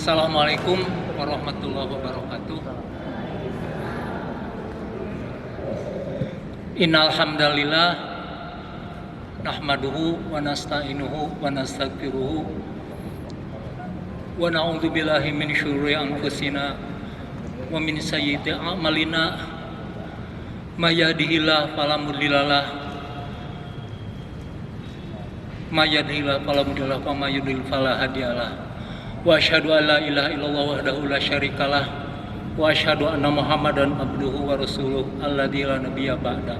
Assalamualaikum warahmatullahi wabarakatuh. Innal hamdalillah nahmaduhu wa nasta'inuhu wa nastaghfiruhu wa na'udzu billahi min syururi anfusina wa min sayyiati a'malina may yahdihillahu fala mudhillalah may yahdihillahu fala mudhillalah wa may yudhlil fala hadiyalah. Wa asyhadu an la ilaha illallah wahdahu la syarikalah wa asyhadu anna Muhammadan abduhu wa rasuluh alladzi la nabiyya ba'da.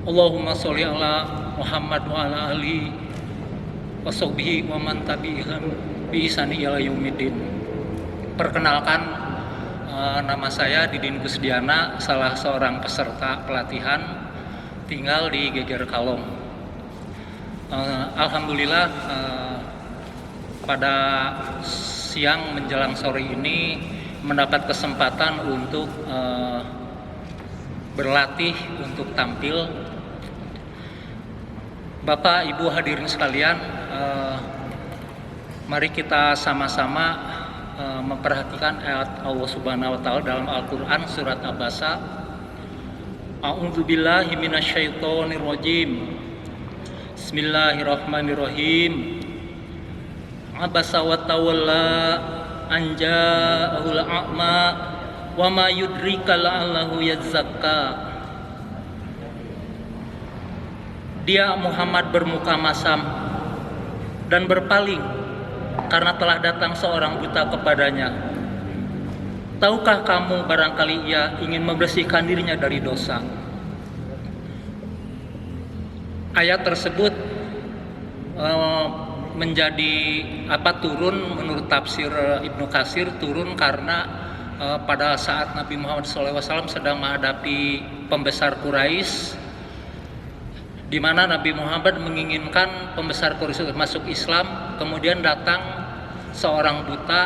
Allahumma sholli ala Muhammad wa ala alihi wa sahbihi wa man tabi'ihim bi ihsani ila yaumiddin. Perkenalkan, nama saya Didin Kusdiana, salah seorang peserta pelatihan tinggal di Geger Kalong. Alhamdulillah pada siang menjelang sore ini mendapat kesempatan untuk berlatih untuk tampil. Bapak Ibu hadirin sekalian, mari kita sama-sama memperhatikan ayat Allah Subhanahu wa taala dalam Al-Qur'an surat Abasa. A'udzubillahi minasyaitonir rajim. Bismillahirrahmanirrahim. Abasa wa tawalla an ja'ahul a'ma wa ma yudrika la'allahu yazakka. Dia Muhammad bermuka masam dan berpaling karena telah datang seorang buta kepadanya. Tahukah kamu barangkali ia ingin membersihkan dirinya dari dosa? Ayat tersebut turun menurut tafsir Ibnu Katsir, turun karena pada saat Nabi Muhammad SAW sedang menghadapi pembesar Quraisy, di mana Nabi Muhammad menginginkan pembesar Quraisy masuk Islam. Kemudian datang seorang buta,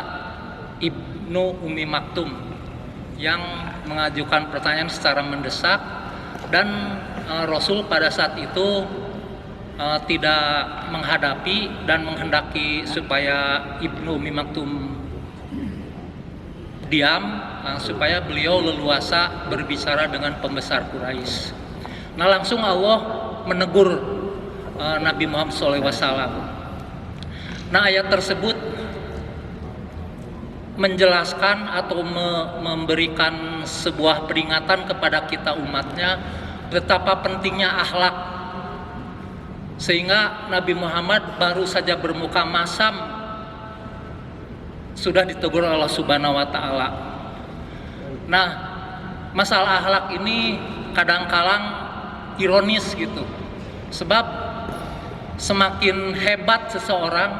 Ibnu Ummi Maktum, yang mengajukan pertanyaan secara mendesak, dan Rasul pada saat itu tidak menghadapi dan menghendaki supaya Ibnu Ummi Maktum diam, supaya beliau leluasa berbicara dengan pembesar Quraisy. Nah, langsung Allah menegur Nabi Muhammad SAW. Nah, ayat tersebut menjelaskan atau memberikan sebuah peringatan kepada kita umatnya betapa pentingnya akhlak, sehingga Nabi Muhammad baru saja bermuka masam sudah ditegur Allah Subhanahu wa taala. Nah, masalah akhlak ini kadang-kadang ironis gitu. Sebab semakin hebat seseorang,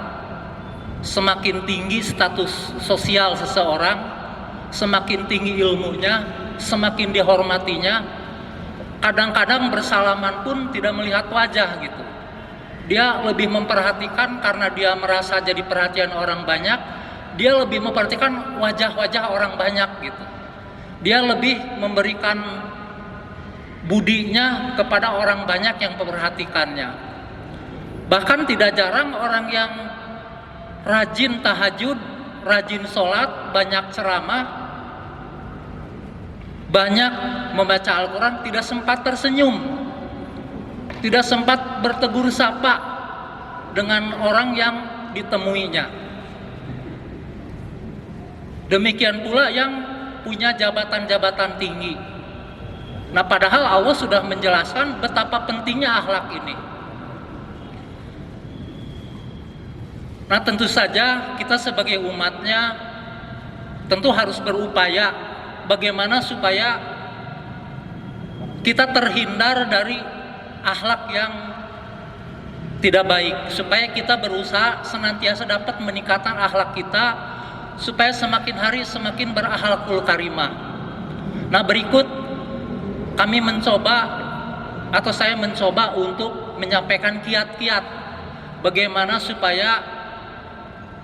semakin tinggi status sosial seseorang, semakin tinggi ilmunya, semakin dihormatinya, kadang-kadang bersalaman pun tidak melihat wajah gitu. Dia lebih memperhatikan, karena dia merasa jadi perhatian orang banyak, dia lebih memperhatikan wajah-wajah orang banyak gitu. Dia lebih memberikan budinya kepada orang banyak yang memperhatikannya. Bahkan tidak jarang orang yang rajin tahajud, rajin sholat, banyak ceramah, banyak membaca Al-Quran, tidak sempat tersenyum, tidak sempat bertegur sapa dengan orang yang ditemuinya. Demikian pula yang punya jabatan-jabatan tinggi. Nah, padahal Allah sudah menjelaskan betapa pentingnya akhlak ini. Nah, tentu saja kita sebagai umatnya tentu harus berupaya bagaimana supaya kita terhindar dari akhlak yang tidak baik, supaya kita berusaha senantiasa dapat meningkatkan akhlak kita, supaya semakin hari semakin berakhlakul karimah. Nah, berikut kami saya mencoba untuk menyampaikan kiat-kiat bagaimana supaya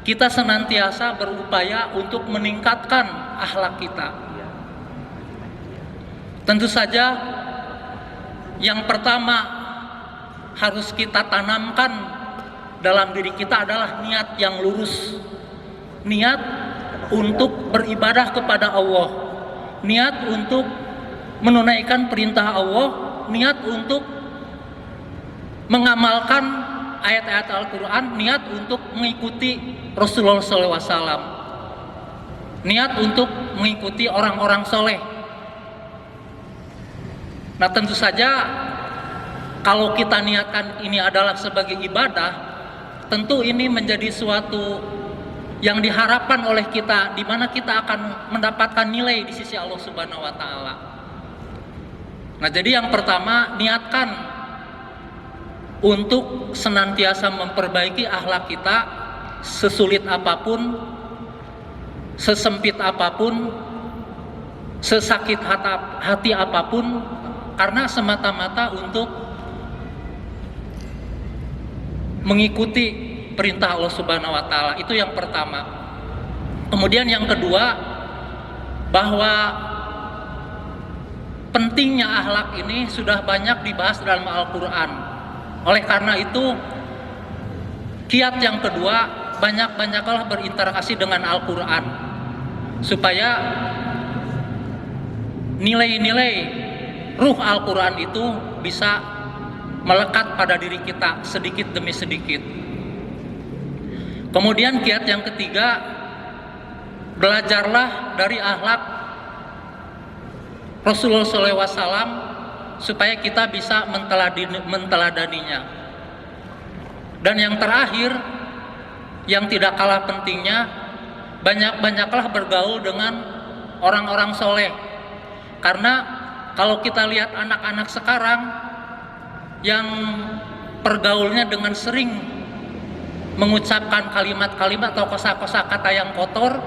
kita senantiasa berupaya untuk meningkatkan akhlak kita. Tentu saja yang pertama harus kita tanamkan dalam diri kita adalah niat yang lurus. niat untuk beribadah kepada Allah, niat untuk menunaikan perintah Allah, niat untuk mengamalkan ayat-ayat Al-Quran, niat untuk mengikuti Rasulullah SAW, niat untuk mengikuti orang-orang soleh. Nah, tentu saja kalau kita niatkan ini adalah sebagai ibadah, tentu ini menjadi suatu yang diharapkan oleh kita, di mana kita akan mendapatkan nilai di sisi Allah Subhanahu wa Ta'ala. Nah, jadi yang pertama, niatkan untuk senantiasa memperbaiki akhlak kita, sesulit apapun, sesempit apapun, sesakit hati apapun, karena semata-mata untuk mengikuti perintah Allah Subhanahu wa Ta'ala. Itu yang pertama. Kemudian yang kedua, bahwa pentingnya akhlak ini sudah banyak dibahas dalam Al-Quran. Oleh karena itu, kiat yang kedua, banyak-banyaklah berinteraksi dengan Al-Quran, supaya nilai-nilai ruh Al-Quran itu bisa melekat pada diri kita sedikit demi sedikit. Kemudian kiat yang ketiga, belajarlah dari akhlak Rasulullah SAW supaya kita bisa menteladaninya. Dan yang terakhir, yang tidak kalah pentingnya, banyak-banyaklah bergaul dengan orang-orang soleh. Karena kalau kita lihat anak-anak sekarang yang pergaulnya dengan sering mengucapkan kalimat-kalimat atau kosa-kosa kata yang kotor,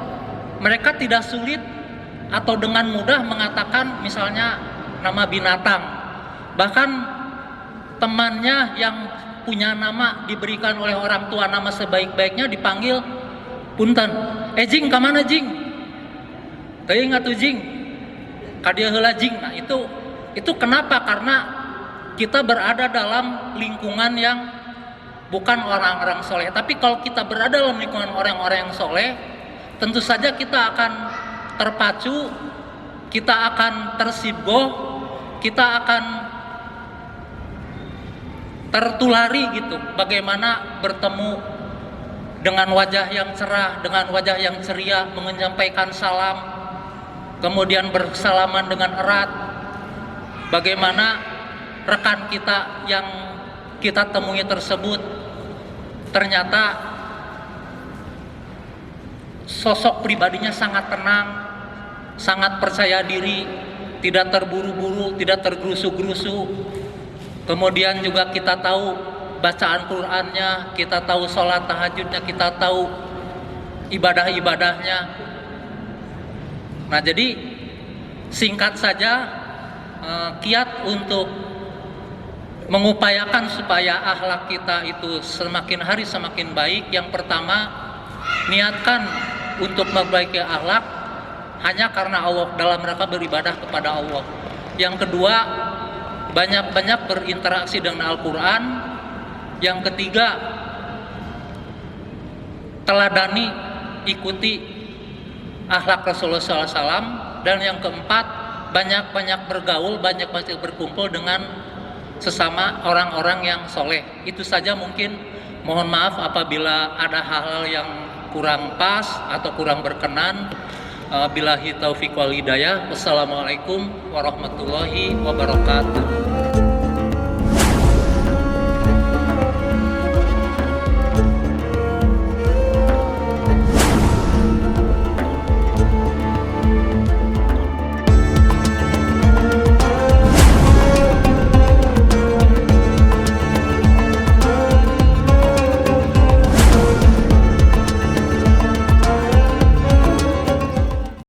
mereka tidak sulit atau dengan mudah mengatakan misalnya nama binatang. Bahkan temannya yang punya nama diberikan oleh orang tua nama sebaik-baiknya dipanggil punten, jing kamana jing, teuing atuh jing, kadia heula jing. Nah itu kenapa? Karena kita berada dalam lingkungan yang bukan orang-orang soleh. Tapi kalau kita berada dalam lingkungan orang-orang yang soleh, tentu saja kita akan terpacu, kita akan tersibgoh, kita akan tertulari gitu. Bagaimana bertemu dengan wajah yang cerah, dengan wajah yang ceria, menyampaikan salam, kemudian bersalaman dengan erat. Bagaimana rekan kita yang kita temui tersebut ternyata sosok pribadinya sangat tenang, sangat percaya diri, tidak terburu-buru, tidak tergerusu-gerusu. Kemudian juga kita tahu bacaan Qur'annya, kita tahu sholat tahajudnya, kita tahu ibadah-ibadahnya. Nah, jadi singkat saja, kiat untuk mengupayakan supaya akhlak kita itu semakin hari semakin baik. Yang pertama, niatkan untuk memperbaiki akhlak hanya karena Allah, dalam rangka beribadah kepada Allah. Yang kedua, banyak-banyak berinteraksi dengan Al-Quran. Yang ketiga, teladani, ikuti akhlak Rasulullah SAW. Dan yang keempat, banyak-banyak bergaul, banyak-banyak berkumpul dengan sesama orang-orang yang soleh. Itu saja mungkin. Mohon maaf apabila ada hal-hal yang kurang pas atau kurang berkenan. Billahi taufiq wal hidayah. Wassalamualaikum warahmatullahi wabarakatuh.